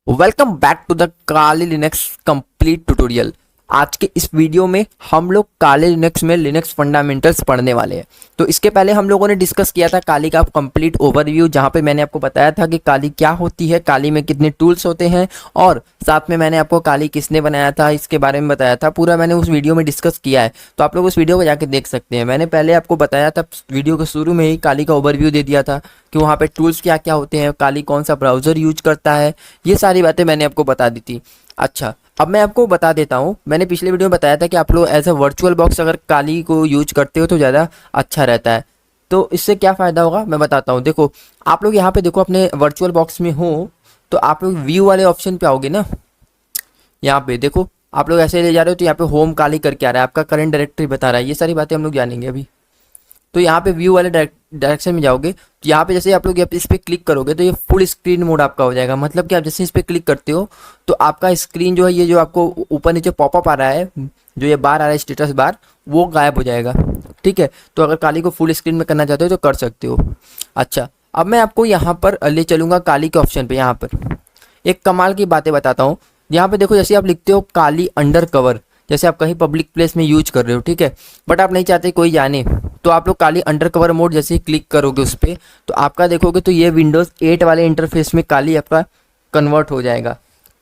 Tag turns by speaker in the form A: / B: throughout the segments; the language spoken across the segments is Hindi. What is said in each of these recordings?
A: Welcome back to the Kali Linux complete tutorial. आज के इस वीडियो में हम लोग काली लिनक्स में लिनक्स फंडामेंटल्स पढ़ने वाले हैं। तो इसके पहले हम लोगों ने डिस्कस किया था काली का कंप्लीट ओवरव्यू, जहां पे मैंने आपको बताया था कि काली क्या होती है, काली में कितने टूल्स होते हैं, और साथ में मैंने आपको काली किसने बनाया था इसके बारे में बताया था। पूरा मैंने उस वीडियो में डिस्कस किया है, तो आप लोग उस वीडियो को जाके देख सकते हैं। मैंने पहले आपको बताया था, वीडियो के शुरू में ही काली का ओवरव्यू दे दिया था कि वहाँ पे टूल्स क्या क्या होते हैं, काली कौन सा ब्राउज़र यूज करता है, ये सारी बातें मैंने आपको बता दी थी। अच्छा, अब मैं आपको बता देता हूँ, मैंने पिछले वीडियो में बताया था कि आप लोग एज अ वर्चुअल बॉक्स अगर काली को यूज करते हो तो ज़्यादा अच्छा रहता है। तो इससे क्या फ़ायदा होगा मैं बताता हूँ। देखो, आप लोग यहाँ पे देखो, अपने वर्चुअल बॉक्स में हो तो आप लोग व्यू वाले ऑप्शन पे आओगे ना। यहाँ पे देखो, आप लोग ऐसे ले जा रहे हो तो यहाँ पे होम काली करके आ रहा है, आपका करंट डायरेक्टरी बता रहा है। ये सारी बातें हम लोग जानेंगे अभी। तो यहाँ पे व्यू वाले डायरेक्शन में जाओगे तो यहाँ पे जैसे आप लोग इस पर क्लिक करोगे तो ये फुल स्क्रीन मोड आपका हो जाएगा। मतलब कि आप जैसे इस पर क्लिक करते हो तो आपका स्क्रीन जो है, ये जो आपको ऊपर नीचे पॉपअप आ रहा है, जो ये बार आ रहा है स्टेटस बार, वो गायब हो जाएगा। ठीक है, तो अगर काली को फुल स्क्रीन में करना चाहते हो तो कर सकते हो। अच्छा, अब मैं आपको यहाँ पर ले चलूँगा काली के ऑप्शन पर। यहाँ पर एक कमाल की बातें बताता हूँ। यहाँ पे देखो, जैसे आप लिखते हो काली अंडर कवर, जैसे आप कहीं पब्लिक प्लेस में यूज कर रहे हो, ठीक है, बट आप नहीं चाहते कोई जाने, तो आप लोग काली अंडर कवर मोड जैसे ही क्लिक करोगे उस पर, तो आपका देखोगे तो ये विंडोज़ 8 वाले इंटरफेस में काली आपका कन्वर्ट हो जाएगा।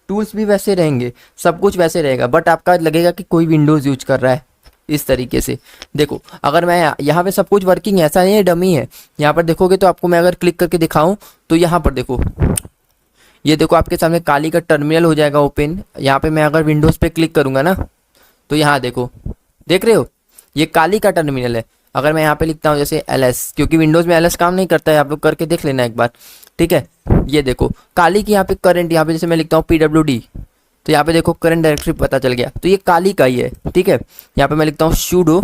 A: टूल्स भी वैसे रहेंगे, सब कुछ वैसे रहेगा, बट आपका लगेगा कि कोई विंडोज़ यूज कर रहा है। इस तरीके से देखो, अगर मैं यहाँ पे सब कुछ वर्किंग है, ऐसा नहीं है डमी है। यहाँ पर देखोगे तो आपको मैं अगर क्लिक करके दिखाऊं तो यहाँ पर देखो, ये देखो आपके सामने काली का टर्मिनल हो जाएगा ओपन। यहाँ पे मैं अगर विंडोज़ पे क्लिक करूँगा ना तो यहाँ देखो, देख रहे हो, ये काली का टर्मिनल है। अगर मैं यहाँ पे लिखता हूँ जैसे ls, क्योंकि विंडोज़ में ls काम नहीं करता है, आप लोग करके देख लेना एक बार, ठीक है। ये देखो काली की यहाँ पे करंट, यहाँ पे जैसे मैं लिखता हूँ pwd, तो यहाँ पे देखो करंट डायरेक्टरी पता चल गया, तो ये काली का ही है। ठीक है, यहाँ पे मैं लिखता हूँ sudo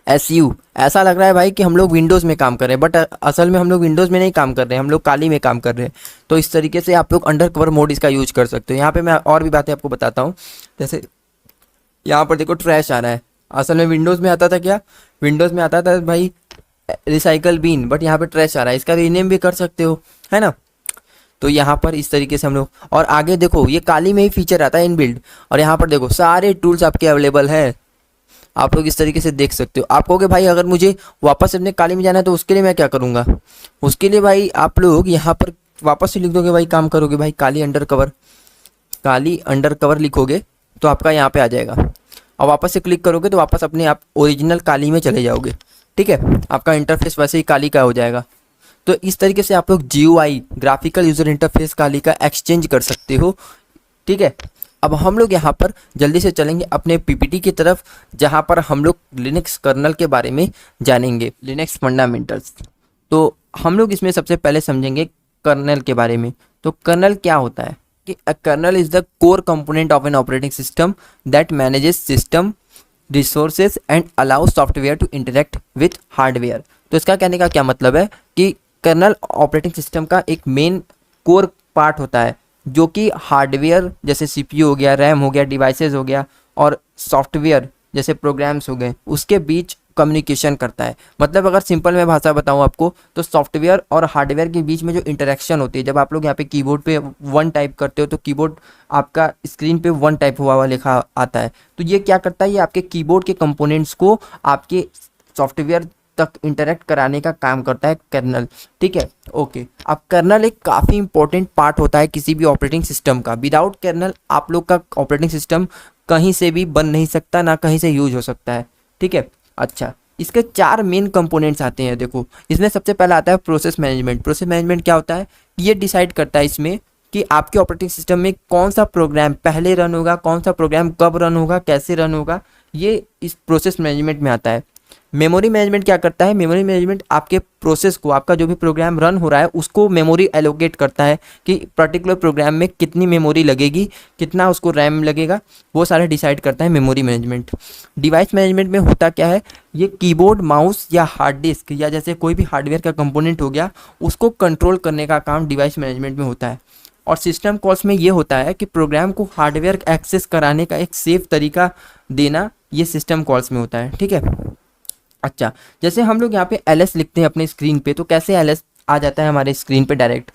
A: su, ऐसा लग रहा है भाई कि हम लोग विंडोज़ में काम कर रहे हैं, बट असल में हम लोग विंडोज़ में नहीं काम कर रहे हैं, हम लोग काली में काम कर रहे हैं। तो इस तरीके से आप लोग अंडर कवर मोड इसका यूज कर सकते हो। यहाँ पे मैं और भी बातें आपको बताता हूँ। जैसे यहाँ पर देखो ट्रैश आ रहा है, असल में विंडोज़ में आता था क्या, विंडोज़ में आता था भाई रिसाइकल बीन, बट यहाँ पे ट्रैश आ रहा है, इसका रीनेम भी कर सकते हो, है ना। तो यहाँ पर इस तरीके से हम लोग, और आगे देखो ये काली में ही फीचर आता है इनबिल्ड, और यहाँ पर देखो सारे टूल्स आपके अवेलेबल है, आप लोग इस तरीके से देख सकते हो। आप कहोगे भाई अगर मुझे वापस अपने काली में जाना है तो उसके लिए मैं क्या करूँगा, उसके लिए भाई आप लोग यहाँ पर वापस से लिख दोगे भाई, काम करोगे भाई काली अंडर कवर लिखोगे तो आपका यहाँ पे आ जाएगा, और वापस से क्लिक करोगे तो वापस अपने आप ओरिजिनल काली में चले जाओगे। ठीक है, आपका इंटरफेस वैसे ही काली का हो जाएगा। तो इस तरीके से आप लोग GUI ग्राफिकल यूज़र इंटरफेस काली का एक्सचेंज कर सकते हो। ठीक है, अब हम लोग यहाँ पर जल्दी से चलेंगे अपने PPT की तरफ, जहाँ पर हम लोग लिनक्स कर्नल के बारे में जानेंगे, लिनक्स फंडामेंटल्स। तो हम लोग इसमें सबसे पहले समझेंगे कर्नल के बारे में। तो कर्नल क्या होता है कि uh kernel is the core component of an operating system that manages system resources and allow software to interact with hardware. तो इसका कहने का क्या मतलब है कि कर्नल ऑपरेटिंग सिस्टम का एक मेन कोर पार्ट होता है, जो कि हार्डवेयर जैसे CPU हो गया, रैम हो गया, डिवाइसेस हो गया, और सॉफ्टवेयर जैसे प्रोग्राम्स हो गए, उसके बीच कम्युनिकेशन करता है। मतलब अगर सिंपल में भाषा बताऊं आपको, तो सॉफ्टवेयर और हार्डवेयर के बीच में जो इंटरेक्शन होती है, जब आप लोग यहाँ पे कीबोर्ड पे 1 टाइप करते हो तो कीबोर्ड आपका स्क्रीन पे 1 टाइप हुआ हुआ लिखा आता है, तो ये क्या करता है, ये आपके कीबोर्ड के कंपोनेंट्स को आपके सॉफ्टवेयर तक इंटरेक्ट कराने का काम करता है कर्नल। ठीक है, ओके। अब कर्नल एक काफ़ी इंपॉर्टेंट पार्ट होता है किसी भी ऑपरेटिंग सिस्टम का। विदाउट कर्नल आप लोग का ऑपरेटिंग सिस्टम कहीं से भी बन नहीं सकता, ना कहीं से यूज हो सकता है। ठीक है, अच्छा, इसके 4 मेन कंपोनेंट्स आते हैं। देखो, इसमें सबसे पहला आता है प्रोसेस मैनेजमेंट। प्रोसेस मैनेजमेंट क्या होता है, ये डिसाइड करता है इसमें कि आपके ऑपरेटिंग सिस्टम में कौन सा प्रोग्राम पहले रन होगा, कौन सा प्रोग्राम कब रन होगा, कैसे रन होगा, ये इस प्रोसेस मैनेजमेंट में आता है। मेमोरी मैनेजमेंट क्या करता है, मेमोरी मैनेजमेंट आपके प्रोसेस को, आपका जो भी प्रोग्राम रन हो रहा है उसको मेमोरी एलोकेट करता है कि पर्टिकुलर प्रोग्राम में कितनी मेमोरी लगेगी, कितना उसको रैम लगेगा, वो सारे डिसाइड करता है मेमोरी मैनेजमेंट। डिवाइस मैनेजमेंट में होता क्या है, ये कीबोर्ड, माउस या हार्ड डिस्क या जैसे कोई भी हार्डवेयर का कंपोनेंट हो गया, उसको कंट्रोल करने का काम डिवाइस मैनेजमेंट में होता है। और सिस्टम कॉल्स में ये होता है कि प्रोग्राम को हार्डवेयर एक्सेस कराने का एक सेफ तरीका देना, ये सिस्टम कॉल्स में होता है। ठीक है, अच्छा, जैसे हम लोग यहाँ पे ls लिखते हैं अपने स्क्रीन पे, तो कैसे ls आ जाता है हमारे स्क्रीन पे डायरेक्ट,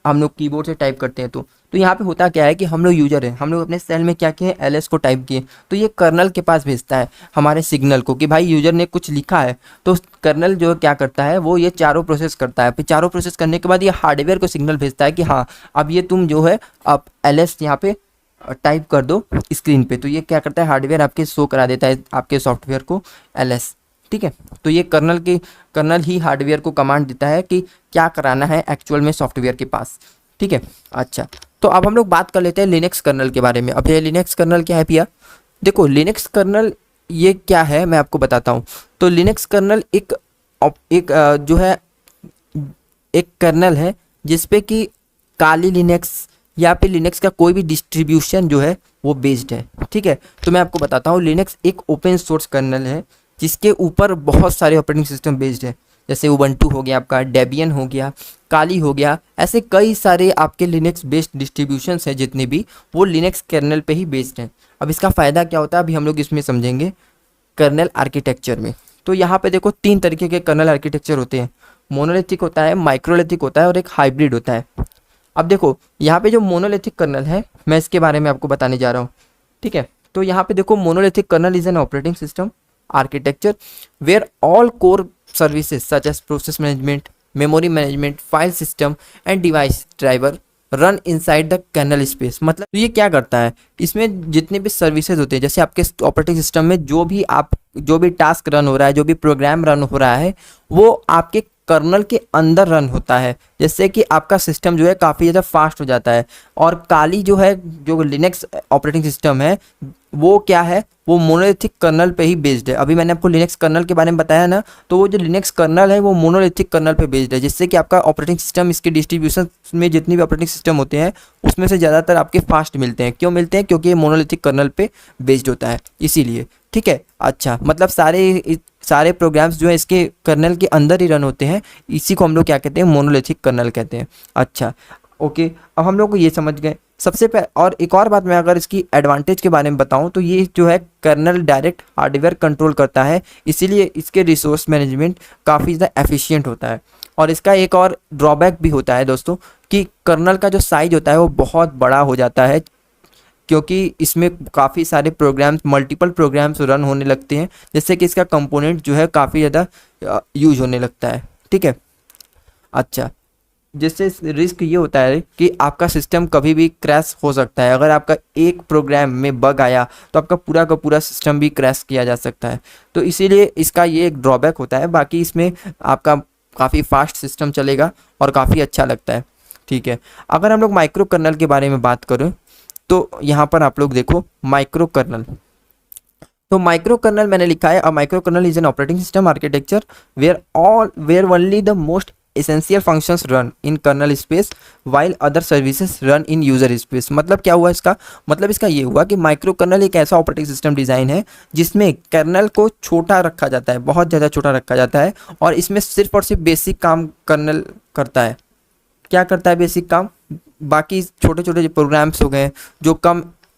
A: हम लोग कीबोर्ड से टाइप करते हैं तो तो यहाँ पे होता क्या है कि हम लोग यूजर हैं, हम लोग अपने सेल में क्या किए, ls को टाइप किए, तो ये कर्नल के पास भेजता है हमारे सिग्नल को कि भाई यूजर ने कुछ लिखा है। तो कर्नल जो क्या करता है वो ये चारों प्रोसेस करता है, फिर चारों प्रोसेस करने के बाद ये हार्डवेयर को सिग्नल भेजता है कि हाँ अब ये तुम जो है अब ls यहाँ पे टाइप कर दो स्क्रीन पे। तो ये क्या करता है, हार्डवेयर आपके शो करा देता है आपके सॉफ्टवेयर को ls। ठीक है, तो ये कर्नल ही हार्डवेयर को कमांड देता है कि क्या कराना है एक्चुअल में सॉफ्टवेयर के पास। ठीक है, अच्छा तो अब हम लोग बात कर लेते हैं लिनक्स कर्नल के बारे में। अब ये लिनक्स कर्नल क्या है भैया, देखो लिनक्स कर्नल ये क्या है मैं आपको बताता हूँ। तो लिनक्स कर्नल जो है एक कर्नल है जिसपे कि काली लिनक्स या फिर लिनक्स का कोई भी डिस्ट्रीब्यूशन जो है वो बेस्ड है। ठीक है, तो मैं आपको बताता हूँ, लिनक्स एक ओपन सोर्स कर्नल है जिसके ऊपर बहुत सारे ऑपरेटिंग सिस्टम बेस्ड है, जैसे उबंटू हो गया आपका, डेबियन हो गया, काली हो गया, ऐसे कई सारे आपके लिनक्स बेस्ड डिस्ट्रीब्यूशंस हैं जितने भी, वो लिनक्स कर्नल पे ही बेस्ड हैं। अब इसका फ़ायदा क्या होता है अभी हम लोग इसमें समझेंगे कर्नल आर्किटेक्चर में। तो यहाँ पे देखो 3 तरीके के कर्नल आर्किटेक्चर होते हैं, मोनोलिथिक होता है, माइक्रोलिथिक होता है और एक हाइब्रिड होता है। अब देखो यहाँ पे जो मोनोलिथिक कर्नल है मैं इसके बारे में आपको बताने जा रहा हूँ। ठीक है, तो यहाँ पे देखो monolithic kernel is an operating system architecture where all core services such as process management, memory management, file system and device driver run inside the kernel space। मतलब तो ये क्या करता है, इसमें जितने भी सर्विसेज होते हैं, जैसे आपके ऑपरेटिंग सिस्टम में जो भी टास्क रन हो रहा है, जो भी प्रोग्राम रन हो रहा है, वो आपके कर्नल के अंदर रन होता है, जिससे कि आपका सिस्टम जो है काफ़ी ज़्यादा फास्ट हो जाता है। और काली जो है, जो लिनक्स ऑपरेटिंग सिस्टम है, वो क्या है, वो मोनोलिथिक कर्नल पे ही बेस्ड है। अभी मैंने आपको लिनक्स कर्नल के बारे में बताया ना, तो वो जो लिनक्स कर्नल है वो मोनोलिथिक कर्नल पे बेस्ड है, जिससे कि आपका ऑपरेटिंग सिस्टम, इसके डिस्ट्रीब्यूशन में जितनी भी ऑपरेटिंग सिस्टम होते हैं उसमें से ज़्यादातर आपके फास्ट मिलते हैं। क्यों मिलते हैं, क्योंकि ये मोनोलिथिक कर्नल पे बेस्ड होता है, इसीलिए। ठीक है, अच्छा मतलब सारे प्रोग्राम्स जो है इसके कर्नल के अंदर ही रन होते हैं, इसी को हम लोग क्या कहते हैं, मोनोलिथिक कर्नल कहते हैं। अच्छा ओके, अब हम लोग को ये समझ गए। सबसे पहले और एक और बात मैं अगर इसकी एडवांटेज के बारे में बताऊं तो ये जो है कर्नल डायरेक्ट हार्डवेयर कंट्रोल करता है, इसीलिए इसके रिसोर्स मैनेजमेंट काफ़ी ज़्यादा एफिशिएंट होता है। और इसका एक और ड्रॉबैक भी होता है दोस्तों कि कर्नल का जो साइज होता है वो बहुत बड़ा हो जाता है, क्योंकि इसमें काफ़ी सारे प्रोग्राम्स, मल्टीपल प्रोग्राम्स रन होने लगते हैं, जिससे कि इसका कंपोनेंट जो है काफ़ी ज़्यादा यूज होने लगता है। ठीक है, अच्छा जिससे रिस्क ये होता है कि आपका सिस्टम कभी भी क्रैश हो सकता है। अगर आपका एक प्रोग्राम में बग आया तो आपका पूरा का पूरा सिस्टम भी क्रैश किया जा सकता है। तो इसीलिए इसका ये एक ड्रॉबैक होता है, बाकी इसमें आपका काफ़ी फास्ट सिस्टम चलेगा और काफ़ी अच्छा लगता है। ठीक है, अगर हम लोग माइक्रो कर्नल के बारे में बात करें तो यहाँ पर आप लोग देखो माइक्रो कर्नल। तो माइक्रो कर्नल मैंने लिखा है, uh micro kernel is an operating system architecture where only the most essential functions run in kernel space while other services run in user space। मतलब क्या हुआ इसका, मतलब इसका ये हुआ कि माइक्रो कर्नल एक ऐसा ऑपरेटिंग सिस्टम डिज़ाइन है जिसमें कर्नल को छोटा रखा जाता है, बहुत ज़्यादा छोटा रखा जाता है, और इसमें सिर्फ और सिर्फ बेसिक काम कर्नल करता है। क्या करता है बेसिक काम, बाकी छोटे छोटे जो प्रोग्राम्स हो गए जो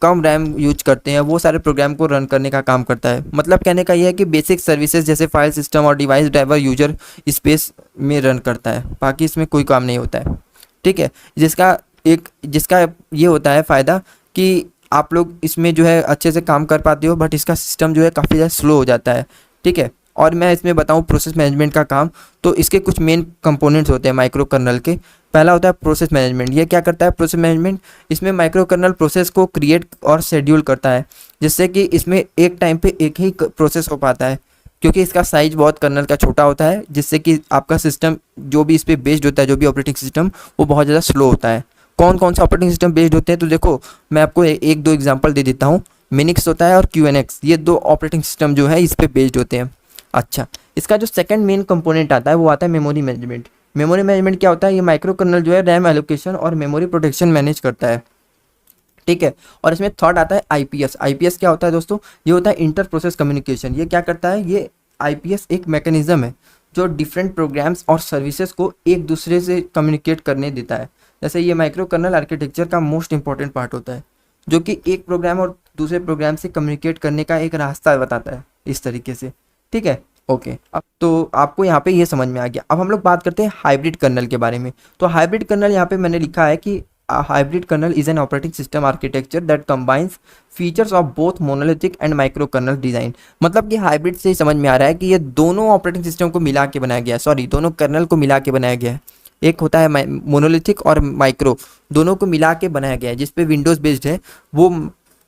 A: कम रैम यूज करते हैं वो सारे प्रोग्राम को रन करने का काम करता है। मतलब कहने का ये है कि बेसिक सर्विसेज जैसे फाइल सिस्टम और डिवाइस ड्राइवर यूजर स्पेस में रन करता है, बाकी इसमें कोई काम नहीं होता है। ठीक है, जिसका ये होता है फ़ायदा कि आप लोग इसमें जो है अच्छे से काम कर पाते हो, बट इसका सिस्टम जो है काफ़ी ज़्यादा स्लो हो जाता है। ठीक है, और मैं इसमें बताऊं प्रोसेस मैनेजमेंट का काम, तो इसके कुछ मेन कंपोनेंट्स होते हैं माइक्रो कर्नल के। पहला होता है प्रोसेस मैनेजमेंट। ये क्या करता है प्रोसेस मैनेजमेंट, इसमें माइक्रो कर्नल प्रोसेस को क्रिएट और शेड्यूल करता है, जिससे कि इसमें एक टाइम पे एक ही प्रोसेस हो पाता है, क्योंकि इसका साइज बहुत कर्नल का छोटा होता है, जिससे कि आपका सिस्टम जो भी इस पर बेस्ड होता है, जो भी ऑपरेटिंग सिस्टम, वो बहुत ज़्यादा स्लो होता है। कौन कौन से ऑपरेटिंग सिस्टम बेस्ड होते हैं, तो देखो मैं आपको एक दो एग्जाम्पल दे देता हूँ। मिनिक्स होता है और QNX, ये 2 ऑपरेटिंग सिस्टम जो है इस पर बेस्ड होते हैं। अच्छा, इसका जो सेकंड मेन कंपोनेंट आता है वो आता है मेमोरी मैनेजमेंट। मेमोरी मैनेजमेंट क्या होता है, ये माइक्रो कर्नल जो है रैम एलोकेशन और मेमोरी प्रोटेक्शन मैनेज करता है। ठीक है, और इसमें थर्ड आता है IPS। IPS क्या होता है दोस्तों, ये होता है इंटर प्रोसेस कम्युनिकेशन। ये क्या करता है, ये IPS एक मैकेनिज्म है जो डिफरेंट प्रोग्राम्स और सर्विसेज को एक दूसरे से कम्युनिकेट करने देता है। जैसे ये माइक्रो कर्नल आर्किटेक्चर का मोस्ट इंपॉर्टेंट पार्ट होता है, जो कि एक प्रोग्राम और दूसरे प्रोग्राम से कम्युनिकेट करने का एक रास्ता बताता है इस तरीके से। ठीक है, ओके, अब तो आपको यहाँ पे ये समझ में आ गया। अब हम लोग बात करते हैं हाइब्रिड कर्नल के बारे में। तो हाइब्रिड कर्नल यहाँ पे मैंने लिखा है कि A hybrid kernel is an operating system architecture that combines features of both monolithic and microkernel design। मतलब कि हाइब्रिड से समझ में आ रहा है कि ये दोनों ऑपरेटिंग सिस्टम को मिला के बनाया गया है, सॉरी दोनों कर्नल को मिला के बनाया गया है। एक होता है मोनोलिथिक और माइक्रो, दोनों को मिला के बनाया गया है। जिस पे विंडोज़ बेस्ड है वो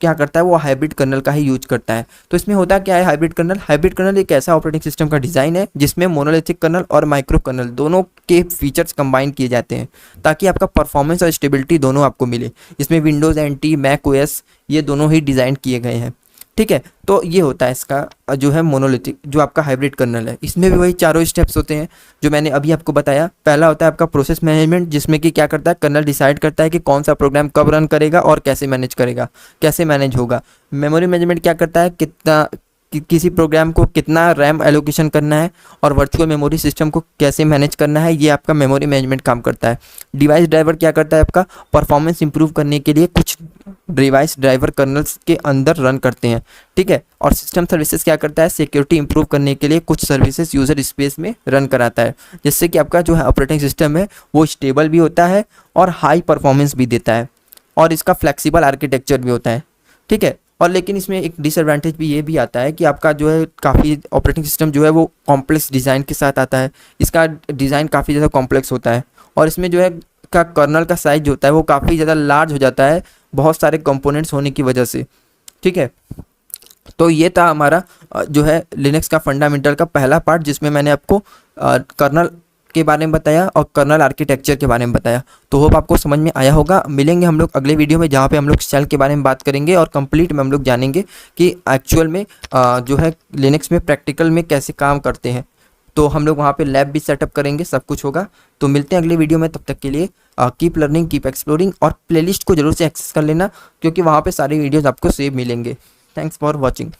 A: क्या करता है, वो हाइब्रिड कर्नल का ही यूज करता है। तो इसमें होता क्या है हाइब्रिड कर्नल? हाइब्रिड कर्नल एक ऐसा ऑपरेटिंग सिस्टम का डिज़ाइन है जिसमें मोनोलिथिक कर्नल और माइक्रो कर्नल दोनों के फीचर्स कंबाइन किए जाते हैं ताकि आपका परफॉर्मेंस और स्टेबिलिटी दोनों आपको मिले। इसमें विंडोज़ NT, मैक OS ये दोनों ही डिज़ाइन किए गए हैं, ठीक है। तो ये होता है इसका जो है मोनोलिथिक, जो आपका हाइब्रिड कर्नल है। इसमें भी वही चारों स्टेप्स होते हैं जो मैंने अभी आपको बताया। पहला होता है आपका प्रोसेस मैनेजमेंट, जिसमें कि क्या करता है, कर्नल डिसाइड करता है कि कौन सा प्रोग्राम कब रन करेगा और कैसे मैनेज करेगा, कैसे मैनेज होगा। मेमोरी मैनेजमेंट क्या करता है, किसी प्रोग्राम को कितना रैम एलोकेशन करना है और वर्चुअल मेमोरी सिस्टम को कैसे मैनेज करना है, ये आपका मेमोरी मैनेजमेंट काम करता है। डिवाइस ड्राइवर क्या करता है, आपका परफॉर्मेंस इंप्रूव करने के लिए कुछ डिवाइस ड्राइवर कर्नल्स के अंदर रन करते हैं, ठीक है। और सिस्टम सर्विसेज क्या करता है, सिक्योरिटी इंप्रूव करने के लिए कुछ सर्विसेज यूजर स्पेस में रन कराता है, जिससे कि आपका जो है ऑपरेटिंग सिस्टम है वो स्टेबल भी होता है और हाई परफॉर्मेंस भी देता है, और इसका फ्लेक्सिबल आर्किटेक्चर भी होता है, ठीक है। और लेकिन इसमें एक डिसएडवांटेज भी ये भी आता है कि आपका जो है काफ़ी ऑपरेटिंग सिस्टम जो है वो कॉम्प्लेक्स डिज़ाइन के साथ आता है। इसका डिज़ाइन काफ़ी ज़्यादा कॉम्प्लेक्स होता है और इसमें जो है का कर्नल का साइज जो होता है वो काफ़ी ज़्यादा लार्ज हो जाता है बहुत सारे कंपोनेंट्स होने की वजह से, ठीक है। तो ये था हमारा जो है लिनक्स का फंडामेंटल का पहला पार्ट, जिसमें मैंने आपको कर्नल के बारे में बताया और कर्नल आर्किटेक्चर के बारे में बताया। तो होप आपको समझ में आया होगा। मिलेंगे हम लोग अगले वीडियो में जहाँ पे हम लोग शेल के बारे में बात करेंगे और कंप्लीट में हम लोग जानेंगे कि एक्चुअल में जो है लिनक्स में प्रैक्टिकल में कैसे काम करते हैं। तो हम लोग वहाँ पे लैब भी सेटअप करेंगे, सब कुछ होगा। तो मिलते हैं अगले वीडियो में, तब तक के लिए कीप लर्निंग, कीप एक्सप्लोरिंग, और प्लेलिस्ट को जरूर से एक्सेस कर लेना क्योंकि वहाँ पे सारे वीडियोज़ आपको सेव मिलेंगे। Thanks for watching.